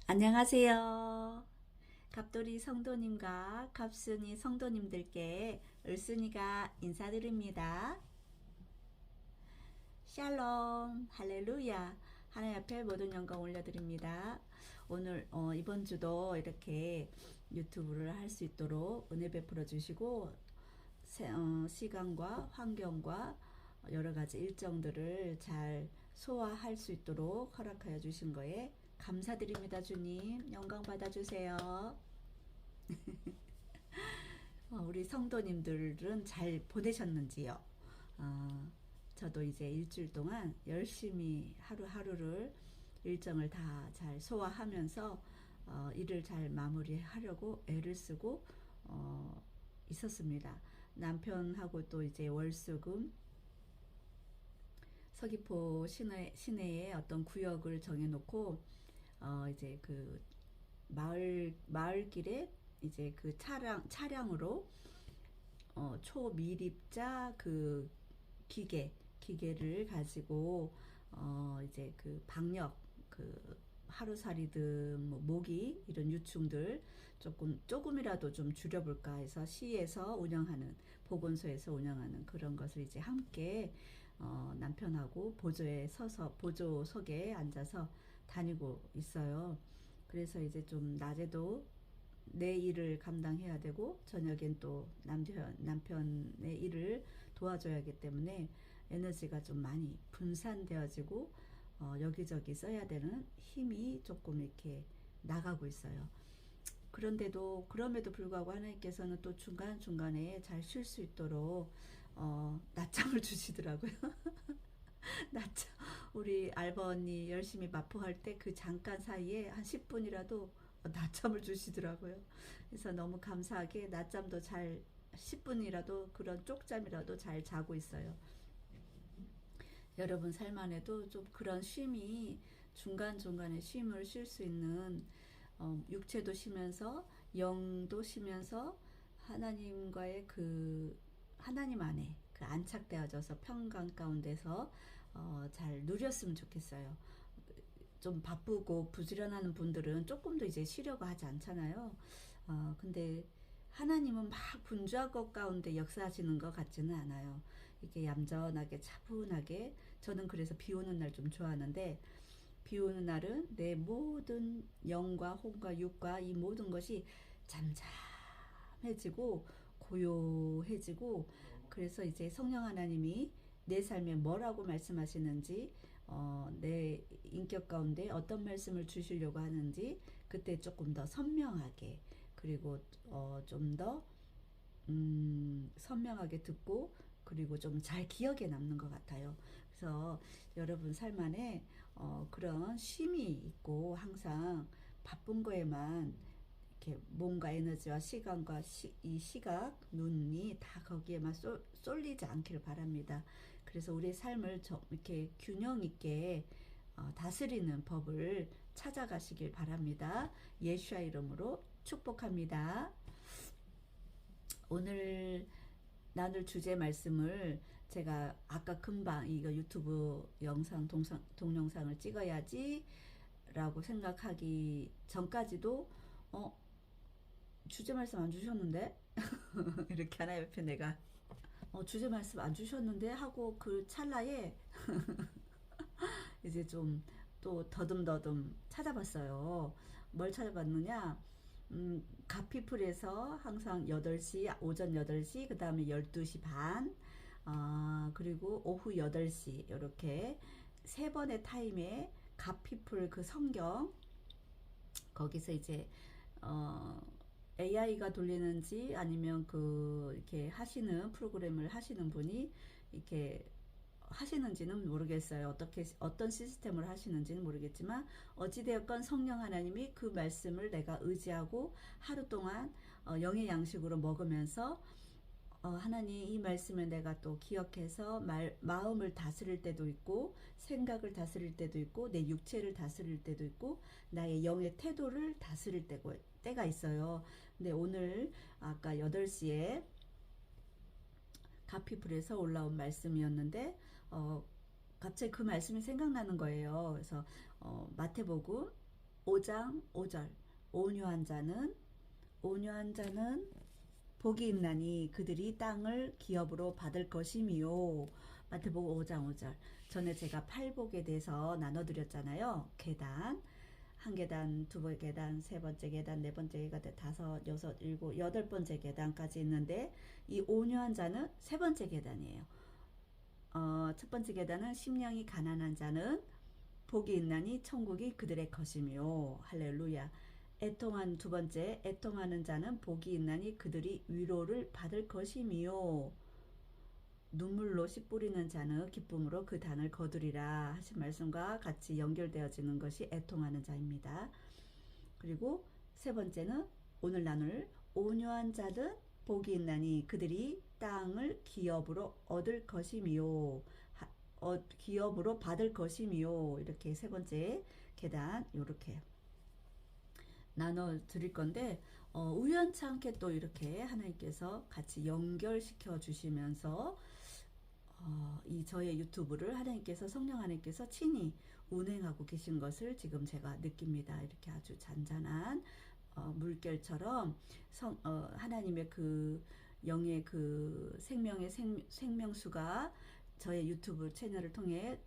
안녕하세요. 갑돌이 성도님과 갑순이 성도님들께 을순이가 인사드립니다. 샬롬, 할렐루야. 하나님 앞에 모든 영광 올려드립니다. 오늘 이번 주도 이렇게 유튜브를 할 수 있도록 은혜 베풀어 주시고 시간과 환경과 여러 가지 일정들을 잘 소화할 수 있도록 허락하여 주신 거에 감사드립니다. 주님 영광 받아주세요. 우리 성도님들은 잘 보내셨는지요? 어, 저도 이제 일주일 동안 열심히 하루하루를 일정을 다 잘 소화하면서 일을 잘 마무리하려고 애를 쓰고 있었습니다. 남편하고 또 이제 월수금 서귀포 시내에 어떤 구역을 정해놓고 이제 그 마을길에 이제 그 차량으로 초미립자 그 기계를 가지고 이제 그 방역 그 하루살이든 뭐 모기 이런 유충들 조금이라도 좀 줄여볼까 해서 시에서 운영하는 보건소에서 운영하는 그런 것을 이제 함께 남편하고 보조석에 앉아서 다니고 있어요. 그래서 이제 좀 낮에도 내 일을 감당해야 되고 저녁엔 또 남편의 일을 도와줘야 하기 때문에 에너지가 좀 많이 분산되어지고 여기저기 써야 되는 힘이 조금 이렇게 나가고 있어요. 그럼에도 불구하고 하나님께서는 또 중간중간에 잘 쉴 수 있도록 낮잠을 주시더라고요. 낮잠. 우리 알바 언니 열심히 마포할 때 그 잠깐 사이에 한 10분이라도 낮잠을 주시더라고요. 그래서 너무 감사하게 낮잠도 잘 10분이라도 그런 쪽잠이라도 잘 자고 있어요. 여러분 삶 안에도 좀 그런 쉼이 중간중간에 쉼을 쉴 수 있는 육체도 쉬면서 영도 쉬면서 하나님과의 그 하나님 안에 그 안착되어져서 평강 가운데서 잘 누렸으면 좋겠어요. 좀 바쁘고 부지런한 분들은 조금도 이제 쉬려고 하지 않잖아요. 근데 하나님은 막 분주한 것 가운데 역사하시는 것 같지는 않아요. 이렇게 얌전하게 차분하게 저는 그래서 비 오는 날 좀 좋아하는데 비 오는 날은 내 모든 영과 혼과 육과 이 모든 것이 잠잠해지고 고요해지고 그래서 이제 성령 하나님이 내 삶에 뭐라고 말씀하시는지 내 인격 가운데 어떤 말씀을 주시려고 하는지 그때 조금 더 선명하게 그리고 좀 더 선명하게 듣고 그리고 좀 잘 기억에 남는 것 같아요. 그래서 여러분 삶 안에 그런 쉼이 있고 항상 바쁜 거에만 이렇게 몸과 에너지와 시간과 이 시각, 눈이 다 거기에만 쏠리지 않기를 바랍니다. 그래서 우리의 삶을 이렇게 균형 있게 다스리는 법을 찾아가시길 바랍니다. 예수와 이름으로 축복합니다. 오늘 나눌 주제 말씀을 제가 아까 금방 이거 유튜브 동영상을 찍어야지 라고 생각하기 전까지도 주제 말씀 안 주셨는데 이렇게 하나 옆에 내가 주제 말씀 안 주셨는데 하고 그 찰나에 이제 좀 또 더듬더듬 찾아봤어요. 뭘 찾아봤느냐? 가피풀에서 항상 8시, 오전 8시, 그 다음에 12시 반, 그리고 오후 8시, 이렇게 세 번의 타임에 가피풀 그 성경, 거기서 이제, AI가 돌리는지 아니면 이렇게 프로그램을 하시는 분이 이렇게 하시는지는 모르겠어요. 어떤 시스템을 하시는지는 모르겠지만, 어찌되었건 성령 하나님이 그 말씀을 내가 의지하고 하루 동안 영의 양식으로 먹으면서 하나님 이 말씀을 내가 또 기억해서 마음을 다스릴 때도 있고 생각을 다스릴 때도 있고 내 육체를 다스릴 때도 있고 나의 영의 태도를 다스릴 때가 있어요. 근데 오늘 아까 8시에 가피불에서 올라온 말씀이었는데 갑자기 그 말씀이 생각나는 거예요. 그래서 마태복음 5장 5절. 온유한 자는 복이 있나니 그들이 땅을 기업으로 받을 것이미요. 마태복음 5장 5절. 전에 제가 팔복에 대해서 나눠드렸잖아요. 계단. 한 계단, 두 번째 계단, 세 번째 계단, 네 번째 계단, 다섯, 여섯, 일곱, 여덟 번째 계단까지 있는데 이 온유한 자는 세 번째 계단이에요. 첫 번째 계단은 심령이 가난한 자는 복이 있나니 천국이 그들의 것이며 할렐루야. 두 번째 애통하는 자는 복이 있나니 그들이 위로를 받을 것이며 눈물로 씨 뿌리는 자는 기쁨으로 그 단을 거두리라 하신 말씀과 같이 연결되어지는 것이 애통하는 자입니다. 그리고 세 번째는 오늘 나눌 온유한 자는 복이 있나니 그들이 땅을 기업으로 얻을 것이며 기업으로 받을 것이며 이렇게 세 번째 계단 이렇게 나눠 드릴 건데 우연치 않게 또 이렇게 하나님께서 같이 연결시켜 주시면서 이 저의 유튜브를 하나님께서 성령 하나님께서 친히 운행하고 계신 것을 지금 제가 느낍니다. 이렇게 아주 잔잔한 물결처럼 하나님의 그 영의 그 생명의 생명수가 저의 유튜브 채널을 통해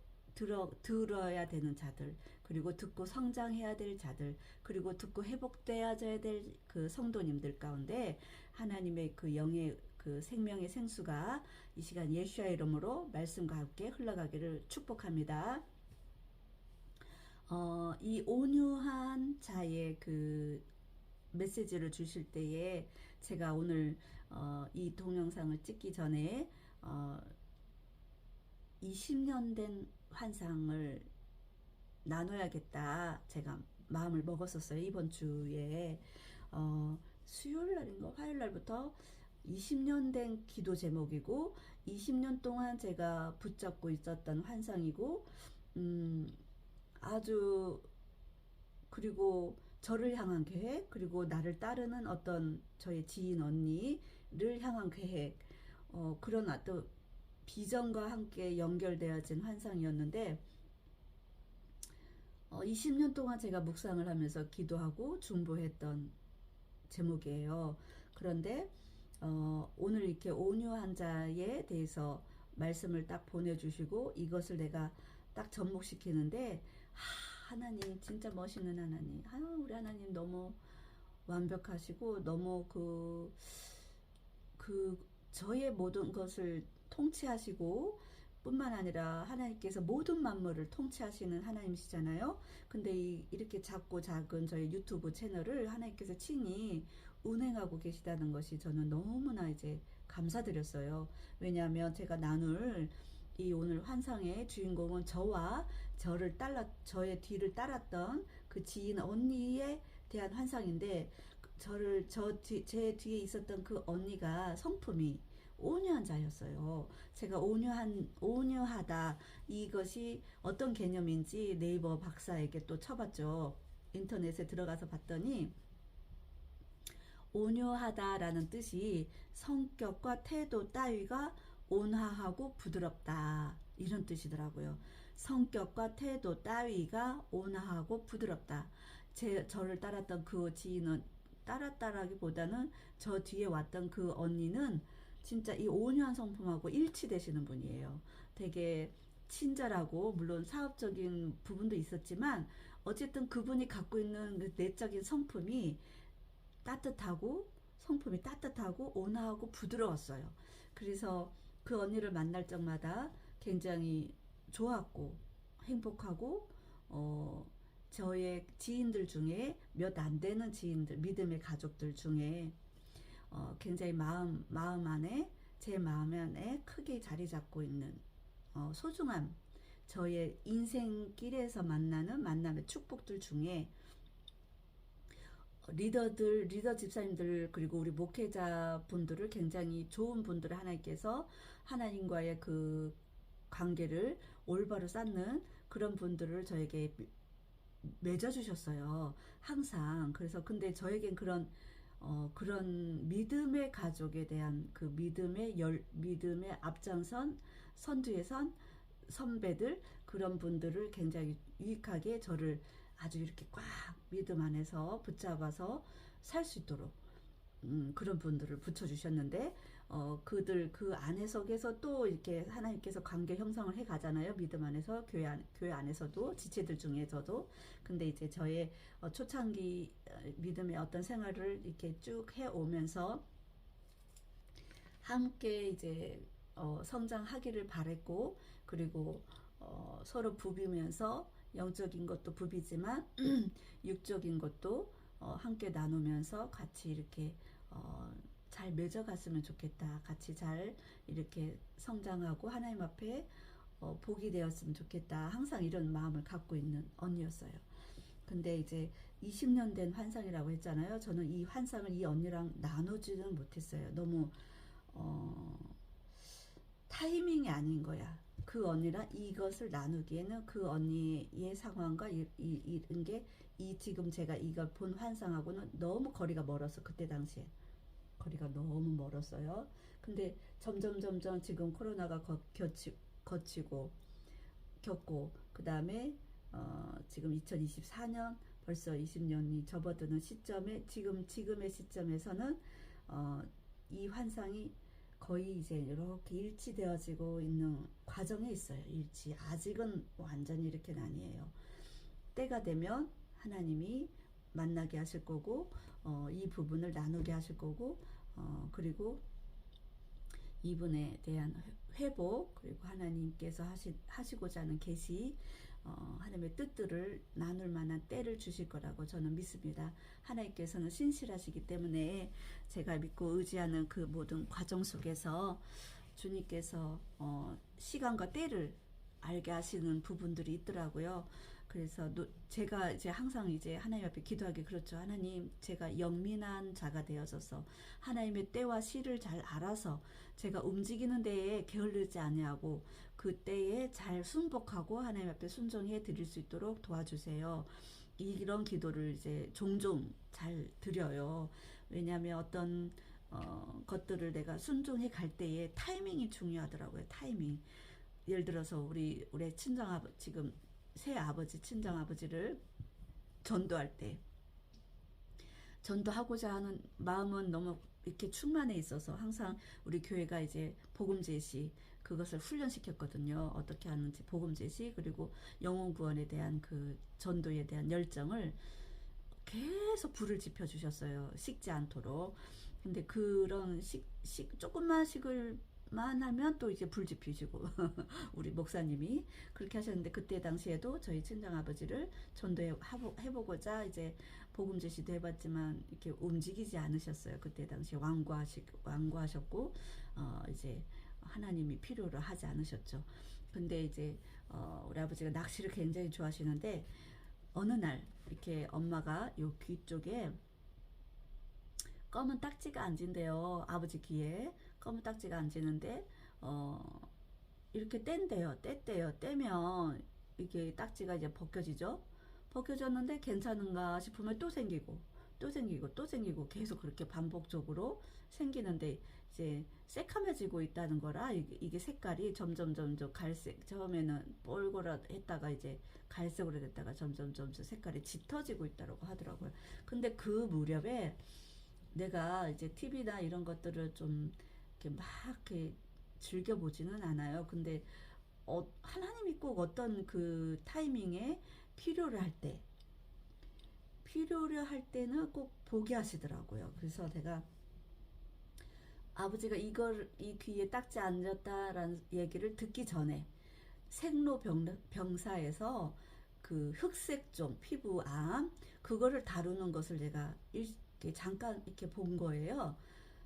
들어야 되는 자들, 그리고 듣고 성장해야 될 자들, 그리고 듣고 회복되어져야 될 그 성도님들 가운데 하나님의 그 영의 그 생명의 생수가 이 시간 예수의 이름으로 말씀과 함께 흘러가기를 축복합니다. 이 온유한 자의 그 메시지를 주실 때에 제가 오늘 이 동영상을 찍기 전에 20년 된 환상을 나눠야겠다 제가 마음을 먹었었어요. 이번 주에 수요일 날인가 화요일 날부터 20년 된 기도 제목이고 20년 동안 제가 붙잡고 있었던 환상이고 아주 그리고 저를 향한 계획, 그리고 나를 따르는 어떤 저의 지인 언니를 향한 계획, 그런 어떤 비전과 함께 연결되어진 환상이었는데 20년 동안 제가 묵상을 하면서 기도하고 중보했던 제목이에요. 그런데 오늘 이렇게 온유한 자에 대해서 말씀을 딱 보내주시고 이것을 내가 딱 접목시키는데 하나님 진짜 멋있는 하나님. 우리 하나님 너무 완벽하시고 너무 저의 모든 것을 통치하시고 뿐만 아니라 하나님께서 모든 만물을 통치하시는 하나님이시잖아요. 근데 이렇게 작고 작은 저희 유튜브 채널을 하나님께서 친히 운행하고 계시다는 것이 저는 너무나 이제 감사드렸어요. 왜냐하면 제가 나눌 이 오늘 환상의 주인공은 저와 저의 뒤를 따랐던 그 지인 언니에 대한 환상인데 제 뒤에 있었던 그 언니가 성품이 온유한 자였어요. 제가 온유하다 이것이 어떤 개념인지 네이버 박사에게 또 쳐봤죠. 인터넷에 들어가서 봤더니 온유하다라는 뜻이 성격과 태도 따위가 온화하고 부드럽다 이런 뜻이더라고요. 성격과 태도 따위가 온화하고 부드럽다. 저를 따랐던 그 지인은 따랐다라기보다는 저 뒤에 왔던 그 언니는 진짜 이 온유한 성품하고 일치되시는 분이에요. 되게 친절하고 물론 사업적인 부분도 있었지만 어쨌든 그분이 갖고 있는 그 내적인 성품이 따뜻하고 온화하고 부드러웠어요. 그래서 그 언니를 만날 적마다 굉장히 좋았고 행복하고 저의 지인들 중에 몇 안 되는 지인들, 믿음의 가족들 중에 굉장히 마음 안에 제 마음 안에 크게 자리 잡고 있는 소중함, 저의 인생길에서 만나는 만남의 축복들 중에 리더 집사님들 그리고 우리 목회자 분들을 굉장히 좋은 분들을 하나님께서 하나님과의 그 관계를 올바로 쌓는 그런 분들을 저에게 맺어주셨어요. 항상. 그래서 근데 저에겐 그런 믿음의 가족에 대한 그 믿음의 앞장선 선두에 선 선배들 그런 분들을 굉장히 유익하게 저를 아주 이렇게 꽉 믿음 안에서 붙잡아서 살 수 있도록 그런 분들을 붙여주셨는데 그들 그 안에 속에서 또 이렇게 하나님께서 관계 형성을 해 가잖아요. 믿음 안에서 교회 안에서도 지체들 중에서도. 근데 이제 저의 초창기 믿음의 어떤 생활을 이렇게 쭉 해오면서 함께 이제 성장하기를 바랬고 그리고 서로 부비면서 영적인 것도 부비지만 육적인 것도 함께 나누면서 같이 이렇게 잘 맺어갔으면 좋겠다. 같이 잘 이렇게 성장하고 하나님 앞에 복이 되었으면 좋겠다. 항상 이런 마음을 갖고 있는 언니였어요. 근데 이제 20년 된 환상이라고 했잖아요. 저는 이 환상을 이 언니랑 나누지는 못했어요. 너무 타이밍이 아닌 거야. 그 언니랑 이것을 나누기에는 그 언니의 상황과 이런 게 이 지금 제가 이걸 본 환상하고는 너무 거리가 멀어서 그때 당시에 거리가 너무 멀었어요. 근데 점점 지금 코로나가 거치고 겪고 그 다음에 지금 2024년 벌써 20년이 접어드는 시점에 지금의 시점에서는 이 환상이 거의 이제 이렇게 일치되어지고 있는 과정에 있어요. 아직은 완전히 이렇게는 아니에요. 때가 되면 하나님이 만나게 하실 거고 이 부분을 나누게 하실 거고 그리고 이분에 대한 회복 그리고 하나님께서 하시고자 하는 계시 하나님의 뜻들을 나눌 만한 때를 주실 거라고 저는 믿습니다. 하나님께서는 신실하시기 때문에 제가 믿고 의지하는 그 모든 과정 속에서 주님께서 시간과 때를 알게 하시는 부분들이 있더라고요. 그래서 제가 이제 항상 이제 하나님 앞에 기도하기 그렇죠. 하나님, 제가 영민한 자가 되어져서 하나님의 때와 시를 잘 알아서 제가 움직이는 데에 게을르지 아니하고 그 때에 잘 순복하고 하나님 앞에 순종해 드릴 수 있도록 도와주세요. 이런 기도를 이제 종종 잘 드려요. 왜냐하면 어떤 것들을 내가 순종해 갈 때에 타이밍이 중요하더라고요. 타이밍. 예를 들어서 우리 친정아버지 지금 새 아버지 친정아버지를 전도할 때 전도하고자 하는 마음은 너무 이렇게 충만해 있어서 항상 우리 교회가 이제 복음 제시 그것을 훈련시켰거든요. 어떻게 하는지 복음 제시 그리고 영혼 구원에 대한 그 전도에 대한 열정을 계속 불을 지펴 주셨어요. 식지 않도록. 근데 그런 조금만 식을만 하면 또 이제 불 지피시고 우리 목사님이 그렇게 하셨는데 그때 당시에도 저희 친정아버지를 전도해보고자 이제 복음 제시도 해봤지만 이렇게 움직이지 않으셨어요. 그때 당시에 완고하셨고 이제 하나님이 필요로 하지 않으셨죠. 근데 이제 우리 아버지가 낚시를 굉장히 좋아하시는데 어느 날 이렇게 엄마가 요 귀 쪽에 검은 딱지가 앉은대요. 아버지 귀에 검은 딱지가 앉는데 이렇게 뗐대요. 떼면 이게 딱지가 이제 벗겨지죠. 벗겨졌는데 괜찮은가 싶으면 또 생기고 계속 그렇게 반복적으로 생기는데 이제 새카매지고 있다는 거라 이게 색깔이 점점 갈색 처음에는 뻘겋했다가 이제 갈색으로 됐다가 점점 색깔이 짙어지고 있다고 하더라고요. 근데 그 무렵에 내가 이제 TV나 이런 것들을 좀 이렇게 막 이렇게 즐겨보지는 않아요. 근데 하나님이 꼭 어떤 그 타이밍에 필요를 할 때는 꼭 보게 하시더라고요. 그래서 내가 아버지가 이 귀에 딱지 앉았다라는 얘기를 듣기 전에 생로병사에서 그 흑색종 피부암 그거를 다루는 것을 내가 이렇게 잠깐 이렇게 본 거예요.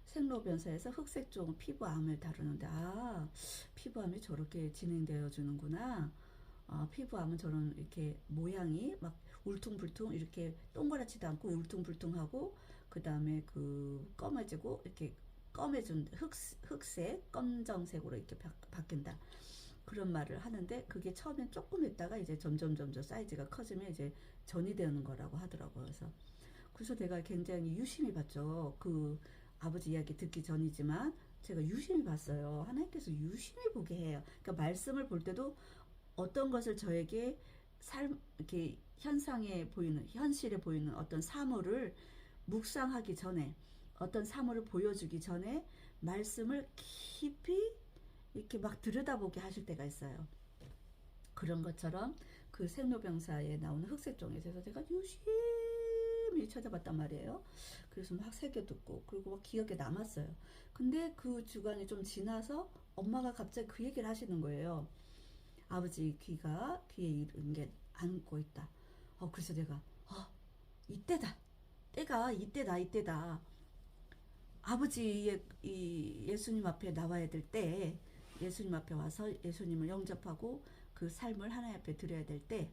생로병사에서 흑색종 피부암을 다루는데 피부암이 저렇게 진행되어 주는구나. 피부암은 저런 이렇게 모양이 막 울퉁불퉁 이렇게 동그랗지도 않고 울퉁불퉁하고 그 다음에 그 검해지고 이렇게 검해진 흑색 검정색으로 이렇게 바뀐다. 그런 말을 하는데 그게 처음엔 조금 있다가 이제 점점 사이즈가 커지면 이제 전이 되는 거라고 하더라고요. 그래서 내가 굉장히 유심히 봤죠. 그 아버지 이야기 듣기 전이지만 제가 유심히 봤어요. 하나님께서 유심히 보게 해요. 그러니까 말씀을 볼 때도 어떤 것을 저에게 이렇게 현상에 보이는, 현실에 보이는 어떤 사물을 묵상하기 전에, 어떤 사물을 보여주기 전에 말씀을 깊이 이렇게 막 들여다보게 하실 때가 있어요. 그런 것처럼 그 생로병사에 나오는 흑색종에서 제가 유심히 찾아봤단 말이에요. 그래서 막 새겨듣고 그리고 막 기억에 남았어요. 근데 그 주간이 좀 지나서 엄마가 갑자기 그 얘기를 하시는 거예요. 아버지 귀에 이런 게 안고 있다. 그래서 내가 이때다. 때가 이때다. 아버지의 이 예수님 앞에 나와야 될 때, 예수님 앞에 와서 예수님을 영접하고 그 삶을 하나님 앞에 드려야 될 때,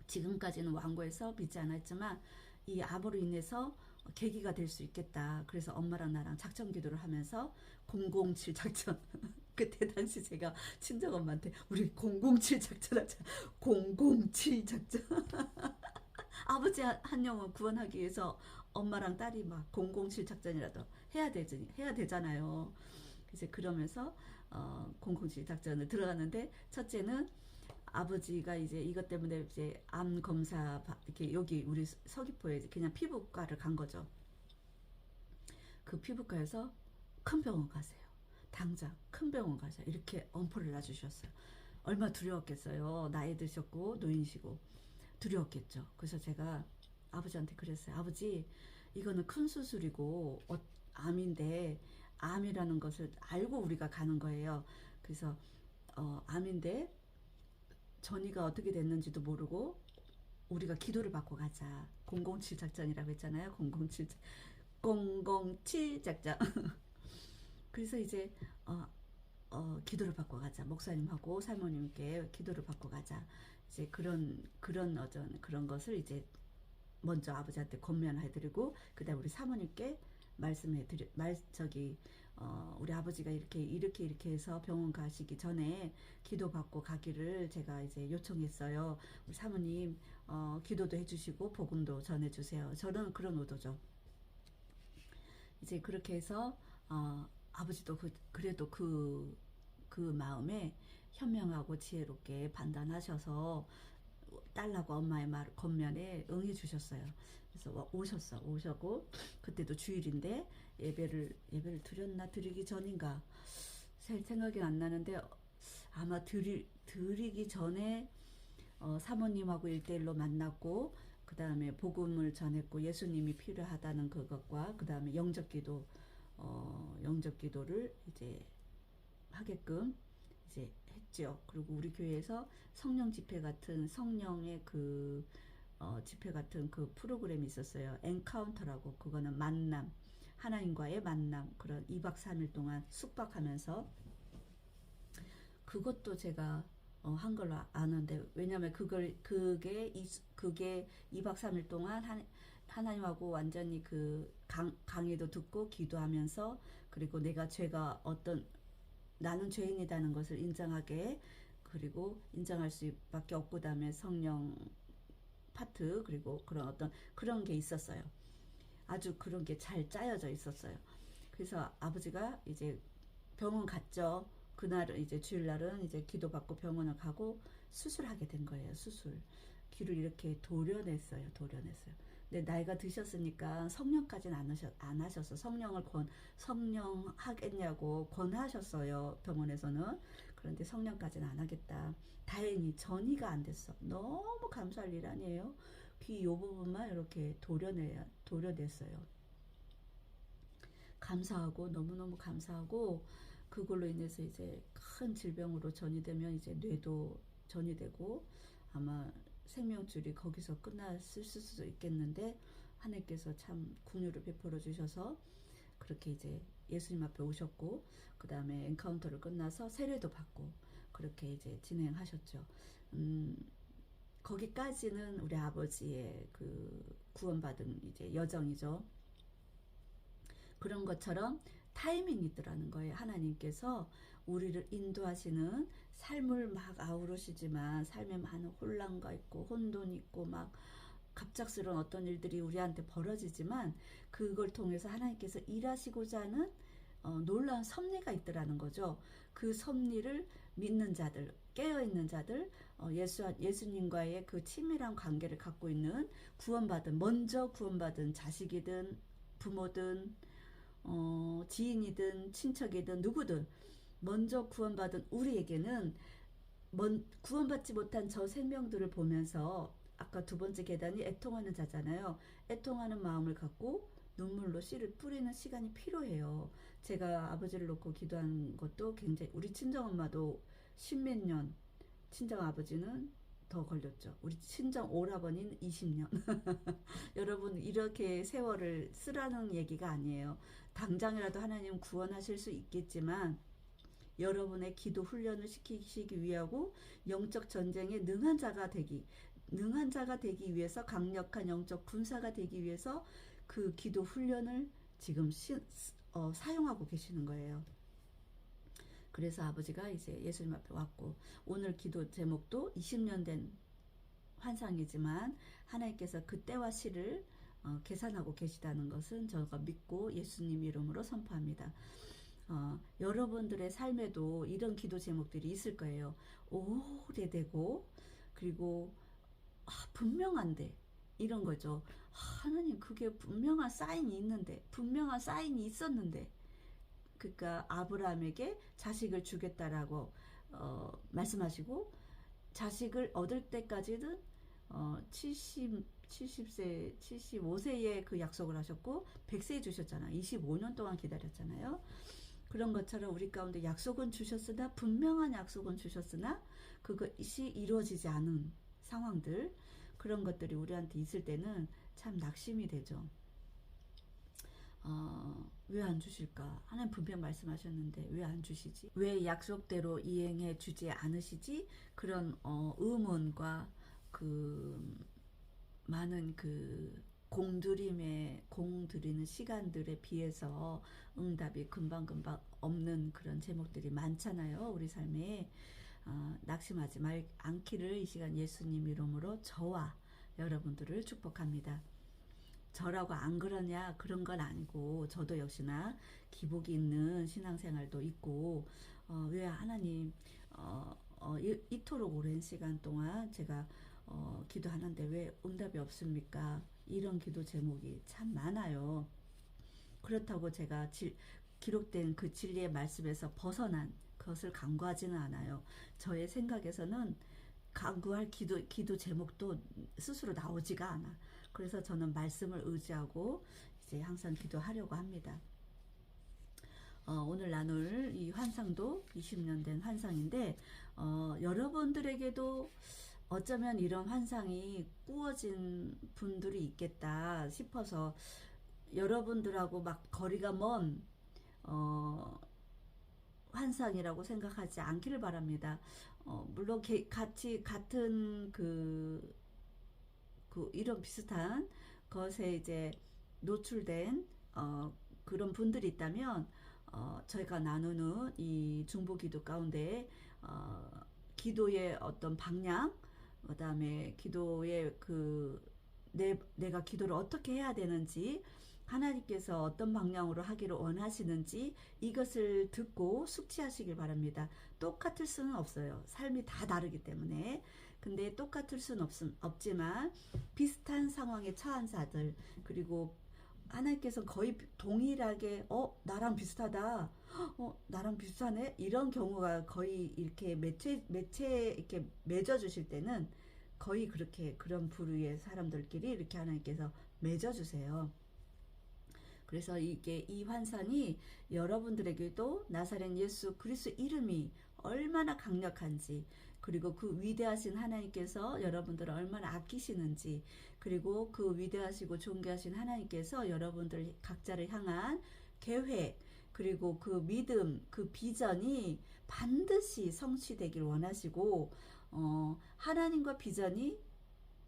지금까지는 완고해서 믿지 않았지만 이 암으로 인해서 계기가 될 수 있겠다. 그래서 엄마랑 나랑 작전 기도를 하면서 007 작전. 그때 당시 제가 친정엄마한테 우리 007 작전 하자. 007 작전. 아버지 한 영혼 구원하기 위해서 엄마랑 딸이 막 007 작전이라도 해야 되잖아요. 이제 그러면서 007 작전을 들어갔는데, 첫째는 아버지가 이제 이것 때문에 이제 암 검사 이렇게 여기 우리 서귀포에 그냥 피부과를 간 거죠. 그 피부과에서 큰 병원 가세요. 당장 큰 병원 가세요. 이렇게 엄포를 놔주셨어요. 얼마 두려웠겠어요. 나이 드셨고 노인이시고 두려웠겠죠. 그래서 제가 아버지한테 그랬어요. 아버지, 이거는 큰 수술이고 암인데, 암이라는 것을 알고 우리가 가는 거예요. 그래서 암인데 전이가 어떻게 됐는지도 모르고 우리가 기도를 받고 가자. 007 작전이라고 했잖아요. 007 작전. 그래서 이제 기도를 받고 가자. 목사님하고 사모님께 기도를 받고 가자. 이제 그런 것을 이제 먼저 아버지한테 권면해드리고, 그다음 우리 사모님께 말씀해드려 우리 아버지가 이렇게 해서 병원 가시기 전에 기도 받고 가기를 제가 이제 요청했어요. 우리 사모님 기도도 해주시고 복음도 전해주세요. 저는 그런 의도죠. 이제 그렇게 해서 아버지도 그래도 그 마음에 현명하고 지혜롭게 판단하셔서 딸하고 엄마의 말 권면에 응해 주셨어요. 그래서 오셨고, 그때도 주일인데 예배를 드리기 전인가 생각이 안 나는데, 아마 드리기 전에 사모님하고 1대1로 만났고, 그 다음에 복음을 전했고, 예수님이 필요하다는 그것과 그 다음에 영접기도를 이제 하게끔 이제 했죠. 그리고 우리 교회에서 성령 집회 같은, 성령의 집회 같은 그 프로그램이 있었어요. 엔카운터라고. 그거는 만남, 하나님과의 만남, 그런 2박 3일 동안 숙박하면서, 그것도 제가 한 걸로 아는데, 왜냐면 그게 2박 3일 동안 하나님하고 완전히 강의도 듣고 기도하면서, 그리고 나는 죄인이라는 것을 인정하게, 그리고 인정할 수밖에 없고, 다음에 성령 파트, 그리고 그런 게 있었어요. 아주 그런 게 잘 짜여져 있었어요. 그래서 아버지가 이제 병원 갔죠. 그날은 이제 주일날은 이제 기도받고 병원을 가고 수술하게 된 거예요. 귀를 이렇게 도려냈어요. 근데 나이가 드셨으니까 성령까지는 안 하셔서, 성령 하겠냐고 권하셨어요. 병원에서는. 그런데 성령까지는 안 하겠다. 다행히 전이가 안 됐어. 너무 감사할 일 아니에요. 귀 요 부분만 이렇게 도려냈어요. 감사하고, 너무너무 감사하고, 그걸로 인해서 이제 큰 질병으로 전이되면 이제 뇌도 전이되고 아마 생명줄이 거기서 끝났을 수도 있겠는데, 하나님께서 참 긍휼을 베풀어 주셔서 그렇게 이제 예수님 앞에 오셨고, 그 다음에 엔카운터를 끝나서 세례도 받고 그렇게 이제 진행하셨죠. 거기까지는 우리 아버지의 구원받은 이제 여정이죠. 그런 것처럼 타이밍이 있더라는 거예요. 하나님께서 우리를 인도하시는, 삶을 막 아우르시지만 삶에 많은 혼란과 있고 혼돈이 있고 막 갑작스러운 어떤 일들이 우리한테 벌어지지만, 그걸 통해서 하나님께서 일하시고자 하는 놀라운 섭리가 있더라는 거죠. 그 섭리를 믿는 자들, 깨어있는 자들, 예수님과의 그 친밀한 관계를 갖고 있는 먼저 구원받은 자식이든 부모든 지인이든 친척이든 누구든 먼저 구원받은 우리에게는 구원받지 못한 저 생명들을 보면서 아까 두 번째 계단이 애통하는 자잖아요. 애통하는 마음을 갖고 눈물로 씨를 뿌리는 시간이 필요해요. 제가 아버지를 놓고 기도한 것도 굉장히, 우리 친정엄마도 십몇 년, 친정아버지는 더 걸렸죠. 우리 친정 오라버니는 20년. 여러분, 이렇게 세월을 쓰라는 얘기가 아니에요. 당장이라도 하나님 구원하실 수 있겠지만 여러분의 기도 훈련을 시키시기 위하고 영적 전쟁에 능한 자가 되기 위해서, 강력한 영적 군사가 되기 위해서 그 기도 훈련을 지금 사용하고 계시는 거예요. 그래서 아버지가 이제 예수님 앞에 왔고, 오늘 기도 제목도 20년 된 환상이지만 하나님께서 그 때와 시를 계산하고 계시다는 것은 저가 믿고 예수님 이름으로 선포합니다. 여러분들의 삶에도 이런 기도 제목들이 있을 거예요. 오래되고, 그리고 분명한데, 이런 거죠. 하나님, 그게 분명한 사인이 있는데, 분명한 사인이 있었는데, 그러니까 아브라함에게 자식을 주겠다라고 말씀하시고, 자식을 얻을 때까지는 70세, 75세에 그 약속을 하셨고 100세에 주셨잖아요. 25년 동안 기다렸잖아요. 그런 것처럼 우리 가운데 약속은 주셨으나, 분명한 약속은 주셨으나 그것이 이루어지지 않은 상황들, 그런 것들이 우리한테 있을 때는 참 낙심이 되죠. 왜 안 주실까? 하나님 분명 말씀하셨는데 왜 안 주시지? 왜 약속대로 이행해 주지 않으시지? 그런 의문과 그 많은 그 공들이는 시간들에 비해서 응답이 금방금방 없는 그런 제목들이 많잖아요. 우리 삶에. 낙심하지 않기를 이 시간 예수님 이름으로 저와 여러분들을 축복합니다. 저라고 안 그러냐, 그런 건 아니고, 저도 역시나 기복이 있는 신앙생활도 있고, 왜 하나님 이토록 오랜 시간 동안 제가 기도하는데 왜 응답이 없습니까? 이런 기도 제목이 참 많아요. 그렇다고 제가 기록된 그 진리의 말씀에서 벗어난 것을 간구하지는 않아요. 저의 생각에서는 간구할 기도 제목도 스스로 나오지가 않아. 그래서 저는 말씀을 의지하고 이제 항상 기도하려고 합니다. 오늘 나눌 이 환상도 20년 된 환상인데, 여러분들에게도 어쩌면 이런 환상이 꾸어진 분들이 있겠다 싶어서 여러분들하고 막 거리가 먼 환상이라고 생각하지 않기를 바랍니다. 물론 같은 이런 비슷한 것에 이제 노출된 그런 분들이 있다면 저희가 나누는 이 중보기도 가운데 기도의 어떤 방향, 그 다음에 기도의 내가 기도를 어떻게 해야 되는지, 하나님께서 어떤 방향으로 하기를 원하시는지 이것을 듣고 숙지하시길 바랍니다. 똑같을 수는 없어요. 삶이 다 다르기 때문에. 근데 똑같을 수는 없지만 비슷한 상황에 처한 자들, 그리고 하나님께서 거의 동일하게 나랑 비슷하다, 나랑 비슷하네, 이런 경우가 거의 이렇게 매체 이렇게 맺어주실 때는 거의 그런 부류의 사람들끼리 이렇게 하나님께서 맺어주세요. 그래서 이 환상이 여러분들에게도 나사렛 예수 그리스도 이름이 얼마나 강력한지, 그리고 그 위대하신 하나님께서 여러분들을 얼마나 아끼시는지, 그리고 그 위대하시고 존귀하신 하나님께서 여러분들 각자를 향한 계획, 그리고 그 믿음, 그 비전이 반드시 성취되길 원하시고, 하나님과 비전이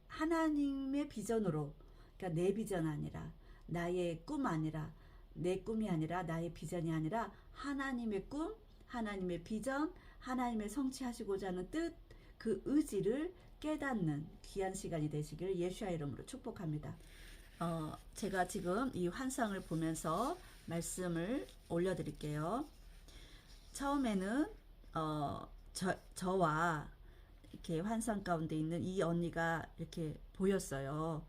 하나님의 비전으로, 그러니까 내 비전 아니라, 나의 꿈 아니라, 내 꿈이 아니라, 나의 비전이 아니라 하나님의 꿈, 하나님의 비전, 하나님의 성취하시고자 하는 뜻, 그 의지를 깨닫는 귀한 시간이 되시기를 예수의 이름으로 축복합니다. 제가 지금 이 환상을 보면서 말씀을 올려드릴게요. 처음에는 저와 이렇게 환상 가운데 있는 이 언니가 이렇게 보였어요.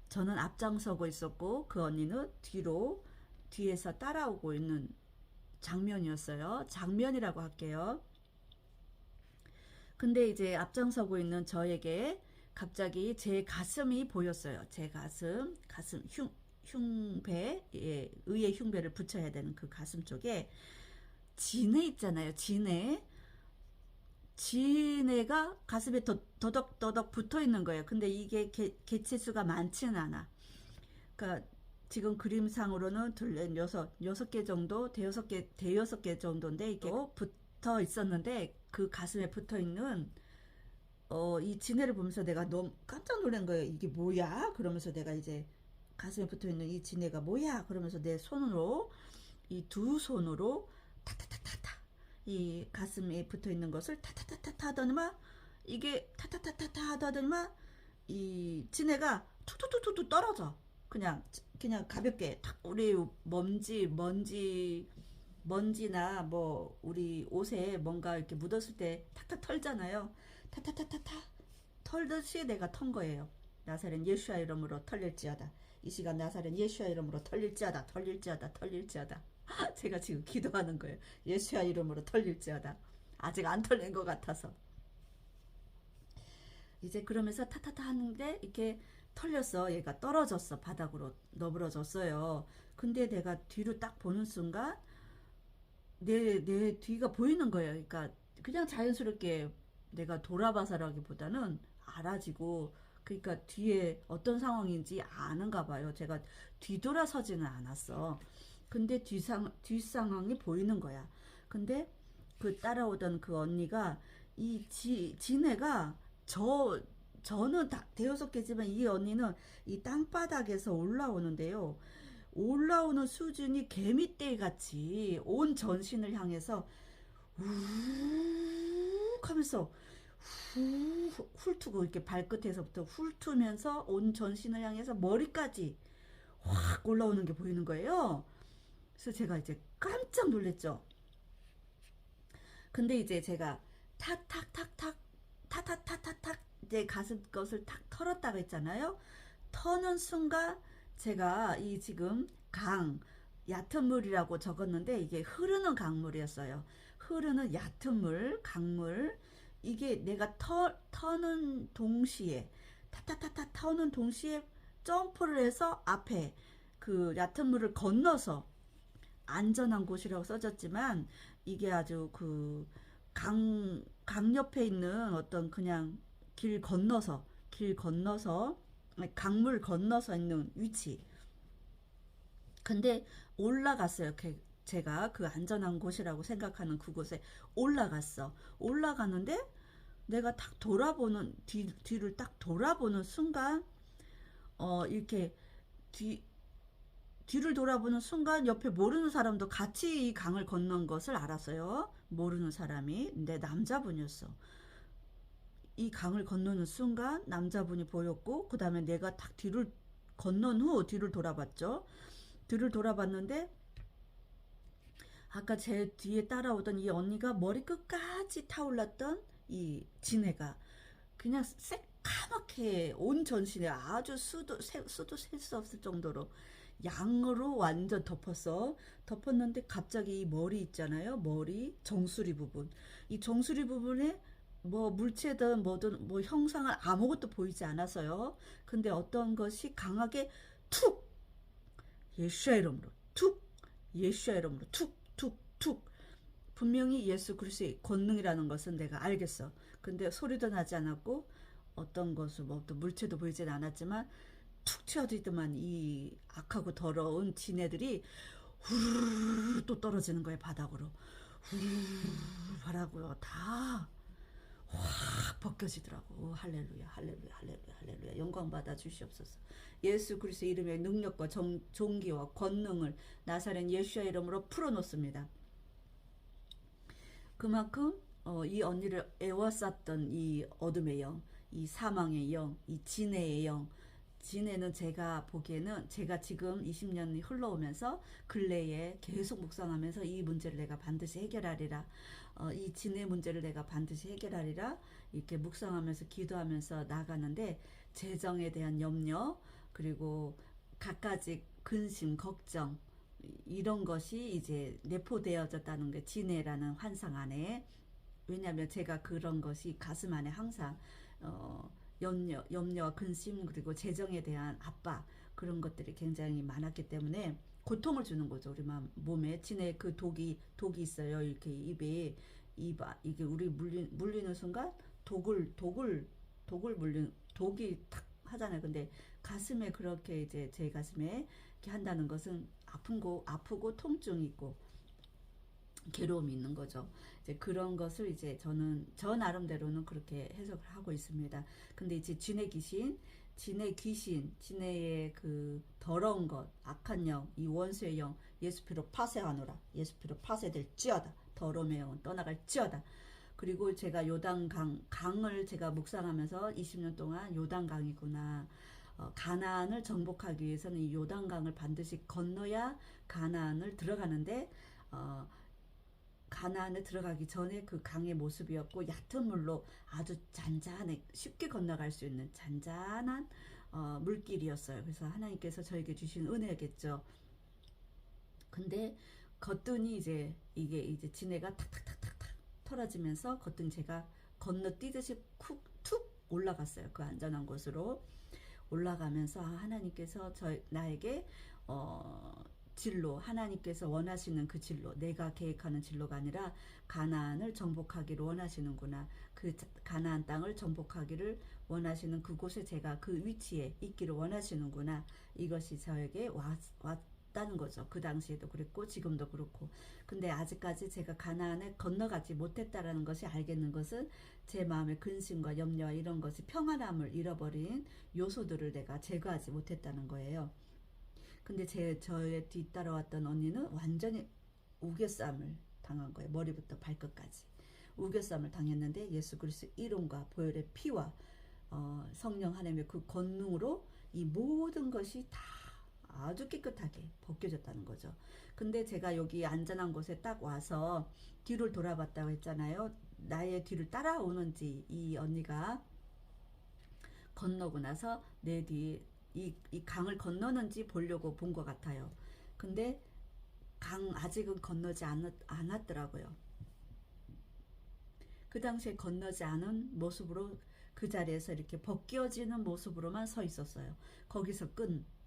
저는 앞장서고 있었고 그 언니는 뒤에서 따라오고 있는 장면이었어요. 장면이라고 할게요. 근데 이제 앞장서고 있는 저에게 갑자기 제 가슴이 보였어요. 제 가슴 흉배, 예, 의의 흉배를 붙여야 되는 그 가슴 쪽에 진해 있잖아요. 진해가 가슴에 더덕더덕 붙어 있는 거예요. 근데 이게 개체수가 많지는 않아. 그러니까 지금 그림상으로는 여섯 개 정도, 대여섯 개 정도인데 이게 붙어 있었는데 그 가슴에 붙어 있는 이 진해를 보면서 내가 너무 깜짝 놀란 거예요. 이게 뭐야? 그러면서 내가 이제 가슴에 붙어 있는 이 진해가 뭐야? 그러면서 내 손으로 이 두 손으로 타타타타타 이 가슴에 붙어 있는 것을 타타타타타 하더니만 이게 타타타타타 하더니만 이 진해가 툭툭툭툭 떨어져. 그냥 가볍게 탁 우리 먼지나 뭐 우리 옷에 뭔가 이렇게 묻었을 때 탁탁 털잖아요. 타타타타타 털듯이 내가 턴 거예요. 나사렛 예수야 이름으로 털릴지어다. 이 시간 나사렛 예수야 이름으로 털릴지어다. 제가 지금 기도하는 거예요. 예수야 이름으로 털릴지어다. 아직 안 털린 것 같아서. 이제 그러면서 타타타 하는데 이렇게 털렸어. 얘가 떨어졌어. 바닥으로 너부러졌어요. 근데 내가 뒤로 딱 보는 순간 내 뒤가 보이는 거예요. 그러니까 그냥 자연스럽게 내가 돌아봐서라기보다는 알아지고 그러니까 뒤에 어떤 상황인지 아는가 봐요. 제가 뒤돌아서지는 않았어. 근데 뒷상황이 보이는 거야. 근데 그 따라오던 그 언니가 진애가 저는 대여섯 개지만 이 언니는 이 땅바닥에서 올라오는데요. 올라오는 수준이 개미떼 같이 온 전신을 향해서 우 하면서 훑고 이렇게 발끝에서부터 훑으면서 온 전신을 향해서 머리까지 확 올라오는 게 보이는 거예요. 그래서 제가 이제 깜짝 놀랐죠. 근데 이제 제가 탁탁탁탁 타타타타탁 내 가슴 것을 탁 털었다고 했잖아요. 터는 순간 제가 이 지금 얕은 물이라고 적었는데 이게 흐르는 강물이었어요. 흐르는 얕은 물, 강물. 이게 내가 터는 동시에 타타타타 터는 동시에 점프를 해서 앞에 그 얕은 물을 건너서 안전한 곳이라고 써졌지만 이게 아주 그 강 옆에 있는 어떤 그냥 길 건너서 강물 건너서 있는 위치. 근데 올라갔어요. 제가 그 안전한 곳이라고 생각하는 그곳에 올라갔어. 올라가는데 내가 딱 뒤를 딱 돌아보는 순간 이렇게 뒤를 돌아보는 순간 옆에 모르는 사람도 같이 이 강을 건넌 것을 알았어요. 모르는 사람이. 근데 남자분이었어. 이 강을 건너는 순간 남자분이 보였고 그 다음에 내가 딱 뒤를 건넌 후 뒤를 돌아봤죠. 뒤를 돌아봤는데 아까 제 뒤에 따라오던 이 언니가 머리끝까지 타올랐던 이 진해가 그냥 새까맣게 온 전신에 아주 수도 셀 수 없을 정도로 양으로 완전 덮었는데 갑자기 이 머리 있잖아요. 머리 정수리 부분. 이 정수리 부분에 뭐 물체든 뭐든 뭐 형상을 아무것도 보이지 않았어요. 근데 어떤 것이 강하게 툭 예수야 이름으로 툭 예수야 이름으로 툭툭툭 분명히 예수 그리스도의 권능이라는 것은 내가 알겠어. 근데 소리도 나지 않았고 어떤 것을 뭐 또 물체도 보이진 않았지만 툭 튀어지더만 이 악하고 더러운 지네들이 후루루루 또 떨어지는 거예요. 바닥으로 후루루루 바라고요. 다 확 벗겨지더라고. 할렐루야 할렐루야 할렐루야 할렐루야 영광 받아 주시옵소서. 예수 그리스도 이름의 능력과 존귀와 권능을 나사렛 예수의 이름으로 풀어놓습니다. 그만큼 이 언니를 애워쌌던 이 어둠의 영, 이 사망의 영, 이 진해의 영. 진해는 제가 보기에는 제가 지금 20년이 흘러오면서 근래에 계속 묵상하면서 이 문제를 내가 반드시 해결하리라. 이 진해 문제를 내가 반드시 해결하리라. 이렇게 묵상하면서 기도하면서 나가는데 재정에 대한 염려 그리고 갖가지 근심 걱정 이런 것이 이제 내포되어졌다는 게 진해라는 환상 안에. 왜냐하면 제가 그런 것이 가슴 안에 항상 염려와 근심 그리고 재정에 대한 압박 그런 것들이 굉장히 많았기 때문에 고통을 주는 거죠. 우리 몸에 진해 그 독이 있어요. 이렇게 입에 이게 우리 물리는 순간 독을 물리는 독이 탁 하잖아요. 근데 가슴에 그렇게 이제 제 가슴에 이렇게 한다는 것은 아프고 통증이 있고 괴로움이 있는 거죠. 이제 그런 것을 이제 저는 저 나름대로는 그렇게 해석을 하고 있습니다. 근데 이제 진의 그 더러운 것, 악한 영, 이 원수의 영, 예수 피로 파쇄하노라. 예수 피로 파쇄될지어다. 더러움의 영은 떠나갈지어다. 그리고 제가 강을 제가 묵상하면서 20년 동안 요단강이구나. 가나안을 정복하기 위해서는 이 요단강을 반드시 건너야 가나안을 들어가는데 어, 가나안에 들어가기 전에 그 강의 모습이었고 얕은 물로 아주 잔잔해 쉽게 건너갈 수 있는 잔잔한 물길이었어요. 그래서 하나님께서 저에게 주신 은혜겠죠. 근데 겉등이 이게 이제 진해가 탁탁탁탁탁 털어지면서 겉등 제가 건너뛰듯이 툭 올라갔어요. 그 안전한 곳으로 올라가면서 하나님께서 나에게 진로 하나님께서 원하시는 그 진로 내가 계획하는 진로가 아니라 가나안을 정복하기를 원하시는구나. 그 가나안 땅을 정복하기를 원하시는 그곳에 제가 그 위치에 있기를 원하시는구나. 이것이 저에게 왔다는 거죠. 그 당시에도 그랬고 지금도 그렇고. 근데 아직까지 제가 가나안에 건너가지 못했다라는 것이 알겠는 것은 제 마음의 근심과 염려와 이런 것이 평안함을 잃어버린 요소들을 내가 제거하지 못했다는 거예요. 근데 저의 뒤따라왔던 언니는 완전히 우겨쌈을 당한 거예요. 머리부터 발끝까지. 우겨쌈을 당했는데 예수 그리스도 이름과 보혈의 피와 성령 하나님의 그 권능으로 이 모든 것이 다 아주 깨끗하게 벗겨졌다는 거죠. 근데 제가 여기 안전한 곳에 딱 와서 뒤를 돌아봤다고 했잖아요. 나의 뒤를 따라오는지 이 언니가 건너고 나서 내 뒤에 이 강을 건너는지 보려고 본 것 같아요. 근데 아직은 건너지 않았더라고요. 그 당시에 건너지 않은 모습으로 그 자리에서 이렇게 벗겨지는 모습으로만 서 있었어요. 거기서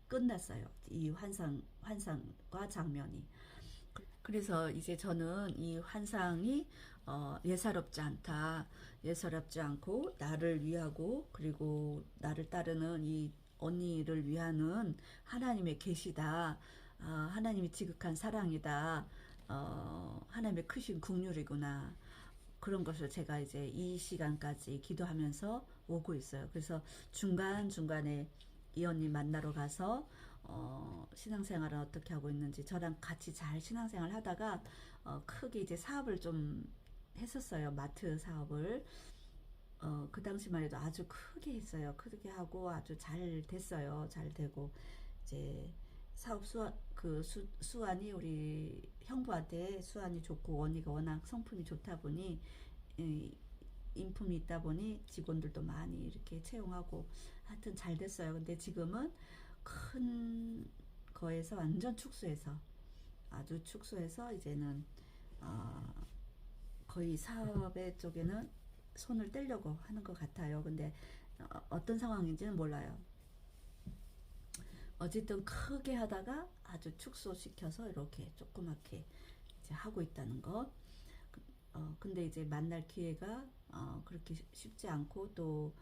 끝났어요. 이 환상과 장면이. 그래서 이제 저는 이 환상이 예사롭지 않다. 예사롭지 않고 나를 위하고 그리고 나를 따르는 이 언니를 위하는 하나님의 계시다. 하나님이 지극한 사랑이다. 하나님의 크신 국률이구나. 그런 것을 제가 이제 이 시간까지 기도하면서 오고 있어요. 그래서 중간중간에 이 언니 만나러 가서 신앙생활을 어떻게 하고 있는지 저랑 같이 잘 신앙생활 하다가 크게 이제 사업을 좀 했었어요. 마트 사업을. 그 당시만 해도 아주 크게 했어요. 크게 하고 아주 잘 됐어요. 잘 되고 이제 사업 수완이 우리 형부한테 수완이 좋고 언니가 워낙 성품이 좋다 보니 인품이 있다 보니 직원들도 많이 이렇게 채용하고 하여튼 잘 됐어요. 근데 지금은 큰 거에서 완전 축소해서 아주 축소해서 이제는 거의 사업의 쪽에는 손을 떼려고 하는 것 같아요. 근데 어떤 상황인지는 몰라요. 어쨌든 크게 하다가 아주 축소시켜서 이렇게 조그맣게 이제 하고 있다는 거. 근데 이제 만날 기회가 그렇게 쉽지 않고 또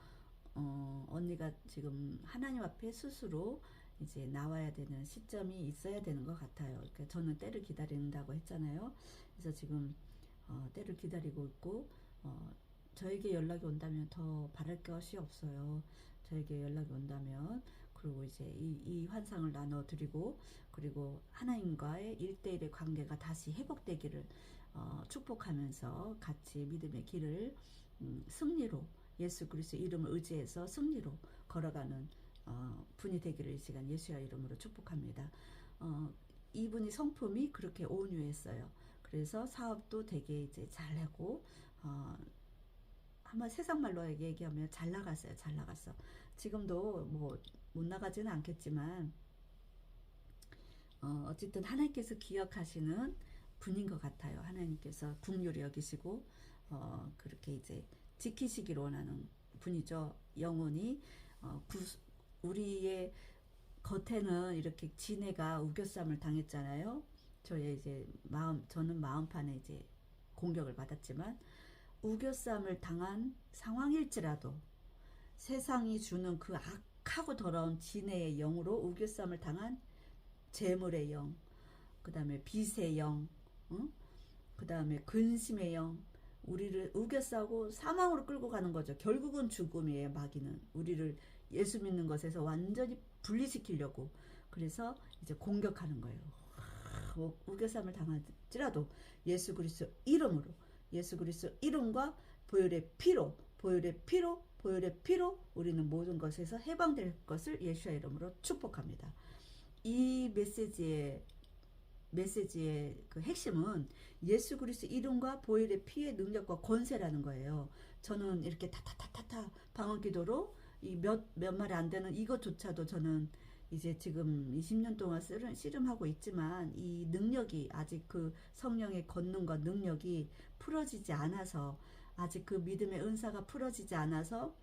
언니가 지금 하나님 앞에 스스로 이제 나와야 되는 시점이 있어야 되는 것 같아요. 그러니까 저는 때를 기다린다고 했잖아요. 그래서 지금 때를 기다리고 있고 저에게 연락이 온다면 더 바랄 것이 없어요. 저에게 연락이 온다면 그리고 이제 이 환상을 나눠드리고 그리고 하나님과의 1대1의 관계가 다시 회복되기를 축복하면서 같이 믿음의 길을 승리로 예수 그리스도 이름을 의지해서 승리로 걸어가는 분이 되기를 이 시간 예수의 이름으로 축복합니다. 이분이 성품이 그렇게 온유했어요. 그래서 사업도 되게 이제 잘하고 한번 세상 말로 얘기하면 잘 나갔어요. 잘 나갔어. 지금도 뭐 못 나가지는 않겠지만 어쨌든 하나님께서 기억하시는 분인 것 같아요. 하나님께서 긍휼히 여기시고 그렇게 이제 지키시길 원하는 분이죠. 영원히 우리의 겉에는 이렇게 지네가 우겨쌈을 당했잖아요. 저의 이제 저는 마음판에 이제 공격을 받았지만 우겨쌈을 당한 상황일지라도 세상이 주는 그 악하고 더러운 지네의 영으로 우겨쌈을 당한 재물의 영, 그 다음에 빚의 영, 응? 그 다음에 근심의 영, 우리를 우겨싸고 사망으로 끌고 가는 거죠. 결국은 죽음이에요. 마귀는 우리를 예수 믿는 것에서 완전히 분리시키려고 그래서 이제 공격하는 거예요. 우겨쌈을 당할지라도 예수 그리스도 이름으로, 예수 그리스도 이름과 보혈의 피로, 보혈의 피로, 보혈의 피로 우리는 모든 것에서 해방될 것을 예수의 이름으로 축복합니다. 이 메시지의 그 핵심은 예수 그리스도 이름과 보혈의 피의 능력과 권세라는 거예요. 저는 이렇게 타타타타타 방언 기도로 이 몇 마리 안 되는 이것조차도 저는 이제 지금 20년 동안 씨름하고 있지만 이 능력이 아직 그 성령의 권능과 능력이 풀어지지 않아서 아직 그 믿음의 은사가 풀어지지 않아서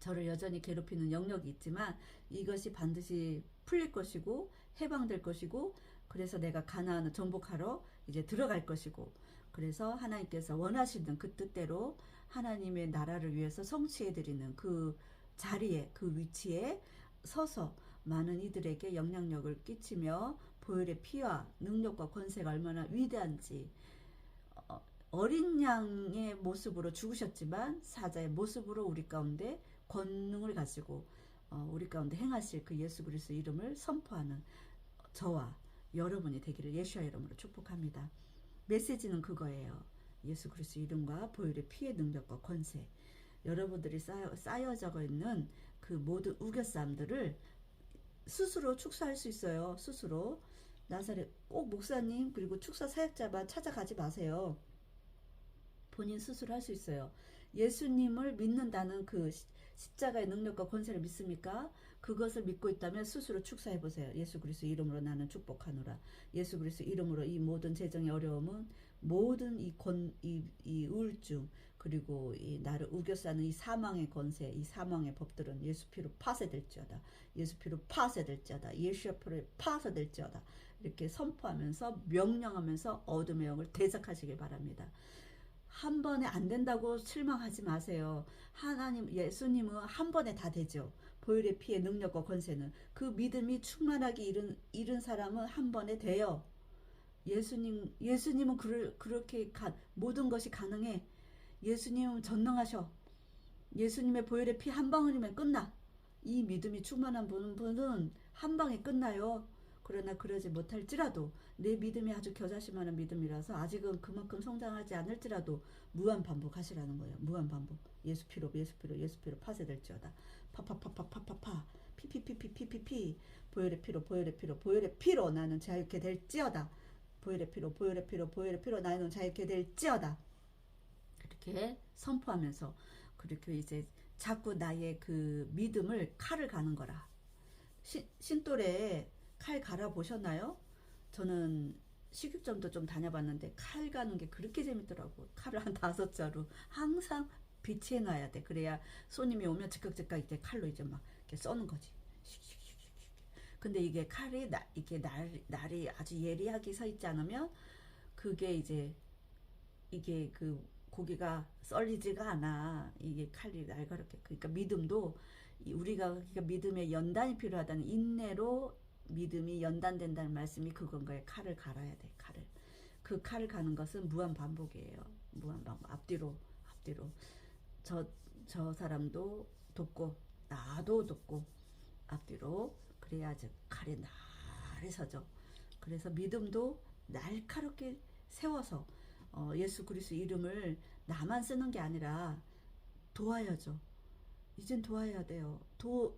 저를 여전히 괴롭히는 영역이 있지만 이것이 반드시 풀릴 것이고 해방될 것이고 그래서 내가 가나안을 정복하러 이제 들어갈 것이고 그래서 하나님께서 원하시는 그 뜻대로 하나님의 나라를 위해서 성취해드리는 그 자리에 그 위치에 서서 많은 이들에게 영향력을 끼치며 보혈의 피와 능력과 권세가 얼마나 위대한지 어린 양의 모습으로 죽으셨지만 사자의 모습으로 우리 가운데 권능을 가지고 우리 가운데 행하실 그 예수 그리스도 이름을 선포하는 저와 여러분이 되기를 예수의 이름으로 축복합니다. 메시지는 그거예요. 예수 그리스도 이름과 보혈의 피의 능력과 권세 여러분들이 쌓여져 있는 그 모든 우겨쌈들을 스스로 축사할 수 있어요. 스스로 나사렛 꼭 목사님 그리고 축사 사역자만 찾아가지 마세요. 본인 스스로 할 수 있어요. 예수님을 믿는다는 그 십자가의 능력과 권세를 믿습니까? 그것을 믿고 있다면 스스로 축사해 보세요. 예수 그리스도 이름으로 나는 축복하노라. 예수 그리스도 이름으로 이 모든 재정의 어려움은 모든 이 우울증 그리고 이 나를 우겨싸는 이 사망의 권세, 이 사망의 법들은 예수 피로 파쇄될지어다. 예수 피로 파쇄될지어다. 예수의 피로 파쇄될지어다. 이렇게 선포하면서 명령하면서 어둠의 영을 대적하시길 바랍니다. 한 번에 안 된다고 실망하지 마세요. 하나님, 예수님은 한 번에 다 되죠. 보혈의 피의 능력과 권세는 그 믿음이 충만하게 이룬 사람은 한 번에 돼요. 예수님은 그렇게 모든 것이 가능해. 예수님은 전능하셔. 예수님의 보혈의 피 한 방울이면 끝나. 이 믿음이 충만한 분은 한 방에 끝나요. 그러나 그러지 못할지라도 내 믿음이 아주 겨자씨만한 믿음이라서 아직은 그만큼 성장하지 않을지라도 무한 반복하시라는 거예요. 무한 반복. 예수 피로 파쇄될지어다. 파파파파파파파 피피피피피피피 보혈의 피로 나는 자유케 될지어다. 보혈의 피로 나는 자유케 될지어다. 이렇게 선포하면서 그렇게 이제 자꾸 나의 그 믿음을 칼을 가는 거라. 신도래에 칼 갈아 보셨나요? 저는 식육점도 좀 다녀봤는데 칼 가는 게 그렇게 재밌더라고. 칼을 한 5자루 항상 비치해 놔야 돼. 그래야 손님이 오면 즉각 이제 칼로 이제 막 이렇게 써는 거지. 근데 이게 칼이 이게 날이 아주 예리하게 서 있지 않으면 그게 이제 이게 그 고기가 썰리지가 않아. 이게 칼이 날카롭게. 그러니까 믿음도 우리가 그러니까 믿음의 연단이 필요하다는 인내로 믿음이 연단된다는 말씀이 그건 거예요. 칼을 갈아야 돼. 그 칼을 가는 것은 무한 반복이에요. 무한 반복. 앞뒤로 저 사람도 돕고 나도 돕고 앞뒤로 그래야지 칼이 날이 서죠. 그래서 믿음도 날카롭게 세워서 예수 그리스도 이름을 나만 쓰는 게 아니라 도와야죠. 이젠 도와야 돼요.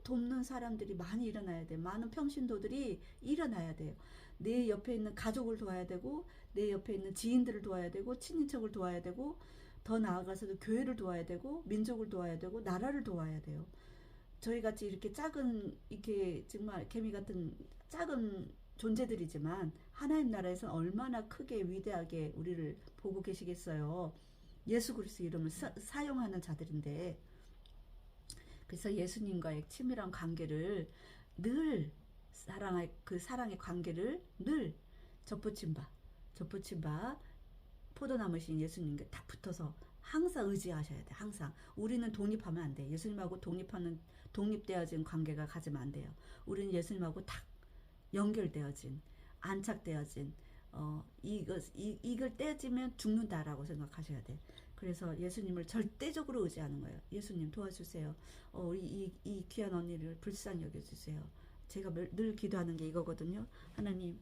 돕는 사람들이 많이 일어나야 돼요. 많은 평신도들이 일어나야 돼요. 내 옆에 있는 가족을 도와야 되고 내 옆에 있는 지인들을 도와야 되고 친인척을 도와야 되고 더 나아가서도 교회를 도와야 되고 민족을 도와야 되고 나라를 도와야 돼요. 저희 같이 이렇게 작은 이렇게 정말 개미 같은 작은 존재들이지만 하나님 나라에서 얼마나 크게 위대하게 우리를 보고 계시겠어요. 예수 그리스도 이름을 사용하는 자들인데, 그래서 예수님과의 친밀한 관계를 늘 그 사랑의 관계를 늘 접붙임 바 포도나무신 예수님께 딱 붙어서 항상 의지하셔야 돼. 항상 우리는 독립하면 안 돼. 예수님하고 독립되어진 관계가 가지면 안 돼요. 우리는 예수님하고 딱 연결되어진, 안착되어진, 이걸 떼지면 죽는다라고 생각하셔야 돼. 그래서 예수님을 절대적으로 의지하는 거예요. 예수님 도와주세요. 우리 이 귀한 언니를 불쌍히 여겨주세요. 제가 늘 기도하는 게 이거거든요. 하나님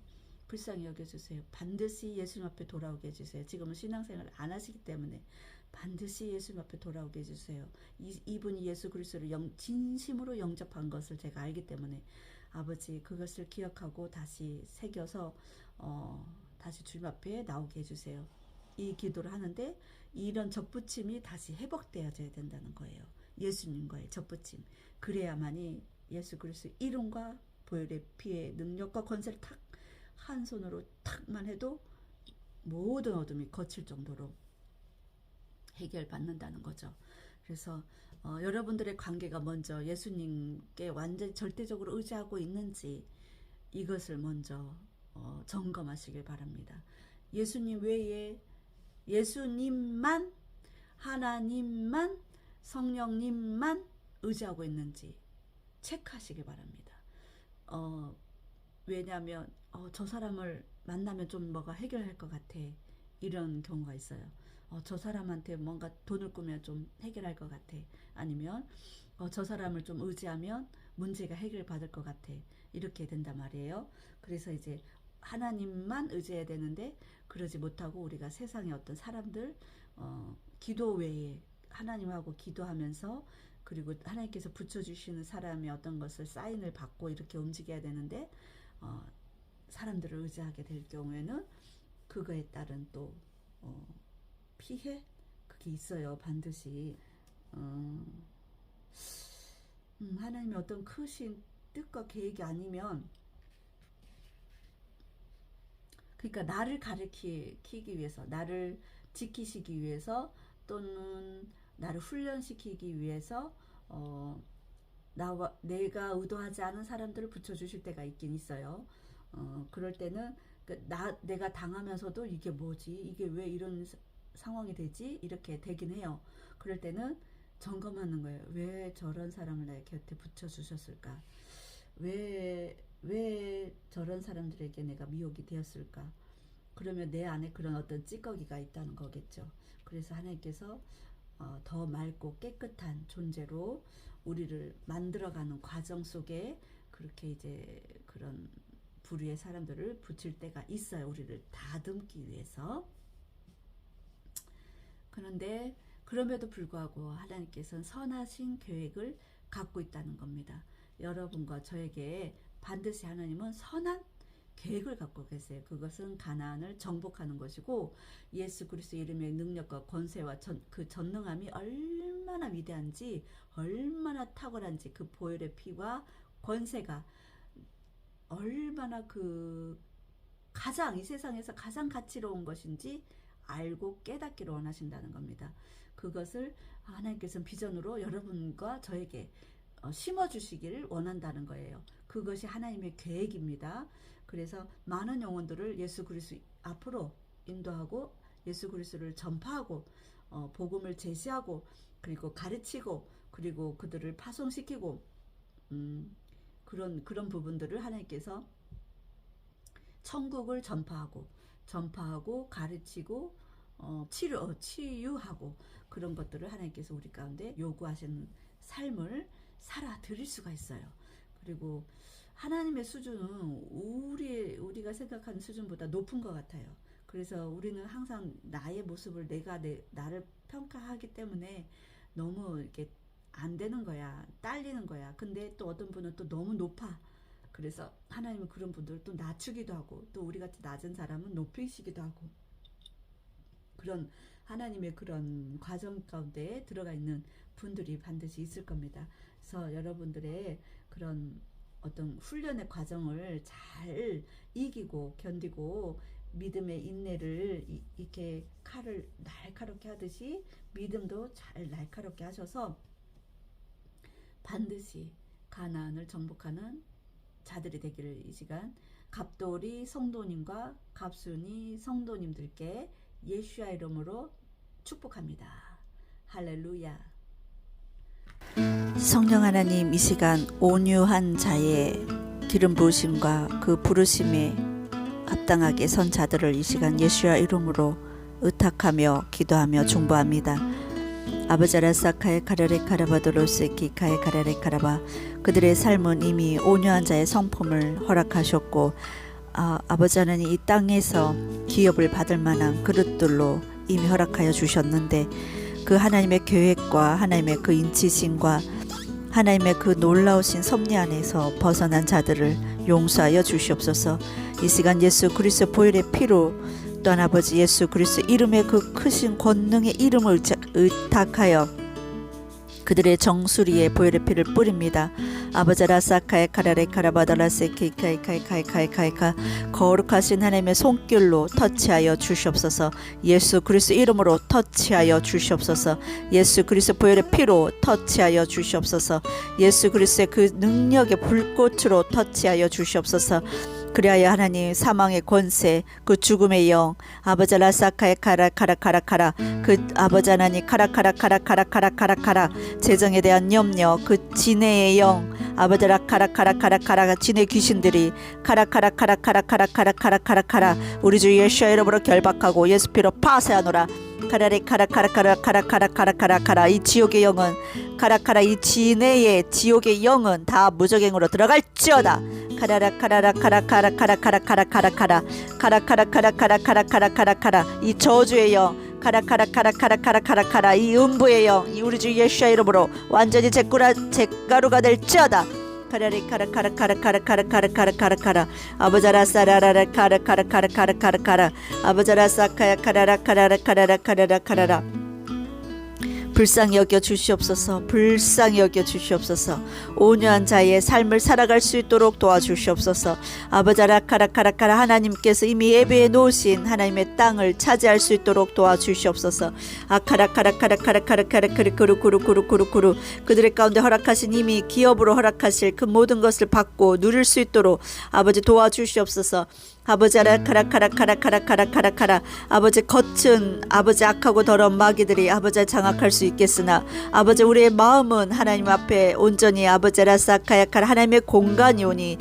불쌍히 여겨주세요. 반드시 예수님 앞에 돌아오게 해주세요. 지금은 신앙생활을 안 하시기 때문에 반드시 예수님 앞에 돌아오게 해주세요. 이분이 예수 그리스도를 진심으로 영접한 것을 제가 알기 때문에 아버지 그것을 기억하고 다시 새겨서 다시 주님 앞에 나오게 해주세요. 이 기도를 하는데 이런 접붙임이 다시 회복되어져야 된다는 거예요. 예수님과의 접붙임. 그래야만이 예수 그리스도 이름과 보혈의 피의 능력과 권세를 탁 한 손으로 탁만 해도 모든 어둠이 거칠 정도로 해결받는다는 거죠. 그래서 여러분들의 관계가 먼저 예수님께 완전히 절대적으로 의지하고 있는지 이것을 먼저 점검하시길 바랍니다. 예수님 외에 예수님만, 하나님만, 성령님만 의지하고 있는지 체크하시길 바랍니다. 왜냐하면 저 사람을 만나면 좀 뭐가 해결할 것 같아. 이런 경우가 있어요. 저 사람한테 뭔가 돈을 꾸면 좀 해결할 것 같아. 아니면 저 사람을 좀 의지하면 문제가 해결받을 것 같아. 이렇게 된단 말이에요. 그래서 이제 하나님만 의지해야 되는데 그러지 못하고 우리가 세상의 어떤 사람들 기도 외에 하나님하고 기도하면서 그리고 하나님께서 붙여주시는 사람의 어떤 것을 사인을 받고 이렇게 움직여야 되는데 사람들을 의지하게 될 경우에는 그거에 따른 또 피해 그게 있어요. 반드시 하나님의 어떤 크신 뜻과 계획이 아니면 그러니까 나를 가르치기 위해서 나를 지키시기 위해서 또는 나를 훈련시키기 위해서 내가 의도하지 않은 사람들을 붙여주실 때가 있긴 있어요. 그럴 때는 내가 당하면서도 이게 뭐지? 이게 왜 이런 상황이 되지? 이렇게 되긴 해요. 그럴 때는 점검하는 거예요. 왜 저런 사람을 나의 곁에 붙여주셨을까? 왜 저런 사람들에게 내가 미혹이 되었을까? 그러면 내 안에 그런 어떤 찌꺼기가 있다는 거겠죠. 그래서 하나님께서 더 맑고 깨끗한 존재로 우리를 만들어가는 과정 속에 그렇게 이제 그런 부류의 사람들을 붙일 때가 있어요. 우리를 다듬기 위해서. 그런데 그럼에도 불구하고 하나님께서는 선하신 계획을 갖고 있다는 겁니다. 여러분과 저에게 반드시 하나님은 선한 계획을 갖고 계세요. 그것은 가나안을 정복하는 것이고 예수 그리스도 이름의 능력과 권세와 그 전능함이 얼마나 위대한지 얼마나 탁월한지 그 보혈의 피와 권세가 얼마나 이 세상에서 가장 가치로운 것인지 알고 깨닫기를 원하신다는 겁니다. 그것을 하나님께서는 비전으로 여러분과 저에게 심어주시기를 원한다는 거예요. 그것이 하나님의 계획입니다. 그래서 많은 영혼들을 예수 그리스도 앞으로 인도하고 예수 그리스도를 전파하고 복음을 제시하고 그리고 가르치고 그리고 그들을 파송시키고 그런 부분들을 하나님께서 천국을 전파하고 가르치고 치유하고 그런 것들을 하나님께서 우리 가운데 요구하시는 삶을 살아 드릴 수가 있어요. 그리고 하나님의 수준은 우리가 생각하는 수준보다 높은 것 같아요. 그래서 우리는 항상 나의 모습을 나를 평가하기 때문에 너무 이렇게 안 되는 거야. 딸리는 거야. 근데 또 어떤 분은 또 너무 높아. 그래서 하나님은 그런 분들을 또 낮추기도 하고 또 우리같이 낮은 사람은 높이시기도 하고 그런 하나님의 그런 과정 가운데 들어가 있는 분들이 반드시 있을 겁니다. 그래서 여러분들의 그런 어떤 훈련의 과정을 잘 이기고 견디고 믿음의 인내를 이렇게 칼을 날카롭게 하듯이 믿음도 잘 날카롭게 하셔서 반드시 가나안을 정복하는 자들이 되기를 이 시간 갑돌이 성도님과 갑순이 성도님들께 예수야 이름으로 축복합니다. 할렐루야. 성령 하나님, 이 시간 온유한 자의 기름 부으심과 그 부르심에 합당하게 선 자들을 이 시간 예수야 이름으로 의탁하며 기도하며 중보합니다. 아버자라사카의 카라레 카라바도로스키 카의 카라레 카라바, 그들의 삶은 이미 온유한 자의 성품을 허락하셨고 아버지 하나님 이 땅에서 기업을 받을 만한 그릇들로 이미 허락하여 주셨는데 그 하나님의 계획과 하나님의 그 인치심과 하나님의 그 놀라우신 섭리 안에서 벗어난 자들을 용서하여 주시옵소서. 이 시간 예수 그리스도 보혈의 피로 또한 아버지 예수 그리스도 이름의 그 크신 권능의 이름을 의탁하여 그들의 정수리에 보혈의 피를 뿌립니다. 아버자라사카의 카라레 카라바다라세 케이카이카이카이카이카이카, 거룩하신 하나님의 손길로 터치하여 주시옵소서. 예수 그리스도 이름으로 터치하여 주시옵소서. 예수 그리스도 보혈의 피로 터치하여 주시옵소서. 예수 그리스도의 그 능력의 불꽃으로 터치하여 주시옵소서. 그리하여 하나님 사망의 권세, 그 죽음의 영, 아버지 라사카의 카라카라카라카라, 그 아버지 하나님 카라카라카라카라카라카라, 재정에 대한 염려, 그 진해의 영, 아버지 라카라카라카라카라, 진해 귀신들이 카라카라카라카라카라카라카라카라 우리 주 예수의 이름으로 결박하고 예수 피로 파쇄하노라. 카라리 카라카라카라카라카라카라카라, 이 지옥의 영은 카라카라, 이 진해의 지옥의 영은 다 무적행으로 들어갈지어다. 카라라카라카라카라카라카라카라카라 카라카라카라카라카라카라카라, 이 저주의 영 카라카라카라카라카라카라카라, 이 음부의 영 이 우리 주 예수의 이름으로 완전히 잿가루가 될지어다. 카라리 카라카라카라카라카라카라카라카라 아버자라사라라라 카라카라카라카라카라카라 아버자라사카야 카라라카라카라카라카라카라라. 불쌍히 여겨 주시옵소서. 불쌍히 여겨 주시옵소서. 온유한 자의 삶을 살아갈 수 있도록 도와주시옵소서. 아버자라카라카라카라, 하나님께서 이미 예배해 놓으신 하나님의 땅을 차지할 수 있도록 도와주시옵소서. 아카라카라카라카라카라카라쿠루쿠루쿠루쿠루쿠루, 그들의 가운데 허락하신 이미 기업으로 허락하실 그 모든 것을 받고 누릴 수 있도록 아버지 도와주시옵소서. 아버지 카라카라카라카라카라카라카라, 아버지 겉은 아버지 악하고 더러운 마귀들이 아버지 장악할 수 있겠으나 아버지 우리의 마음은 하나님 앞에 온전히 아버지 라사카야카라 하나님의 공간이 오니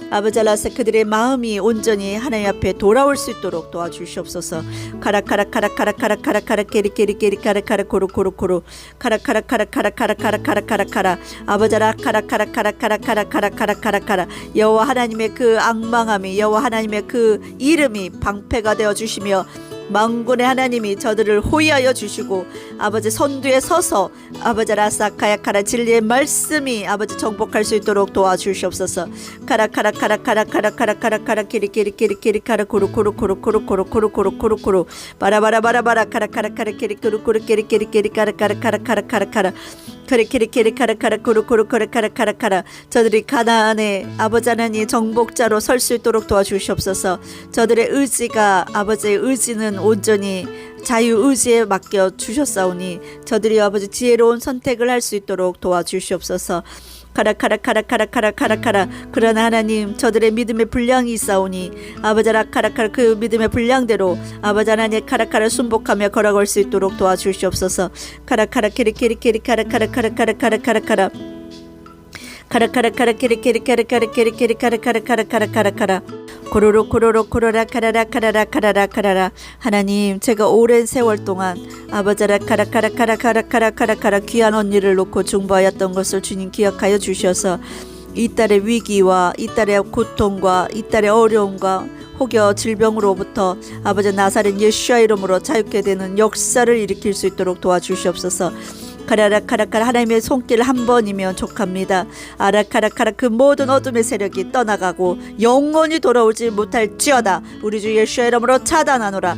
아버지 라사 그들의 마음이 온전히 하나님 앞에 돌아올 수 있도록 도와주시옵소서. 카라카라카라카라카라카라카라 케리케리케리 카라카라 코로코로코로 카라카라카라카라카라카라카라카라 아버지라 카라카라카라카라카라카라카라카라, 여호와 하나님의 그 악망함이 여호와 하나님의 그 이름이 방패가 되어 주시며 만군의 하나님이 저들을 호위하여 주시고 아버지 선두에 서서 아버지 라사카야카라 진리의 말씀이 아버지 정복할 수 있도록 도와주시옵소서. 카라카라카라카라카라카라카라 키리키리키리키리 카라코로코로코로코로코로코로코로코로 바라바라바라바라 카라카라카라 키리코로코로키리키리키리 카라카라카라카라카라카라 카리키리키리 카라카라코로코로코라카라카라카라, 저들이 가나안의 아버지 하나님 정복자로 설 수 있도록 도와주시옵소서. 저들의 의지가 아버지의 의지는 온전히 자유의지에 맡겨 주셨사오니 저들이 아버지 지혜로운 선택을 할 수 있도록 도와주시옵소서. 카라카라카라카라카라카라카라, 그러나 하나님 저들의 믿음의 분량이 있사오니 아버지 라카라카라 그 믿음의 분량대로 아버지 하나님 카라카라 순복하며 걸어갈 수 있도록 도와주시옵소서. 카라카라 키리키리키리 카라카라카라카라카라카라카라 카라카라카라 키리키리 카라카라키리키리 카라카라카라카라카라카라 코로로 코로로 코로라 카라라 카라라 카라라 카라라. 하나님 제가 오랜 세월 동안 아버지라 카라카라카라카라카라카라 귀한 언니를 놓고 중보하였던 것을 주님 기억하여 주셔서 이 딸의 위기와 이 딸의 고통과 이 딸의 어려움과 혹여 질병으로부터 아버지 나사렛 예수와 이름으로 자유케 되는 역사를 일으킬 수 있도록 도와주시옵소서. 카라라카라카라 하나님의 손길 한 번이면 족합니다. 아라카라카라 그 모든 어둠의 세력이 떠나가고 영원히 돌아오지 못할지어다. 우리 주 예수의 이름으로 차단하노라.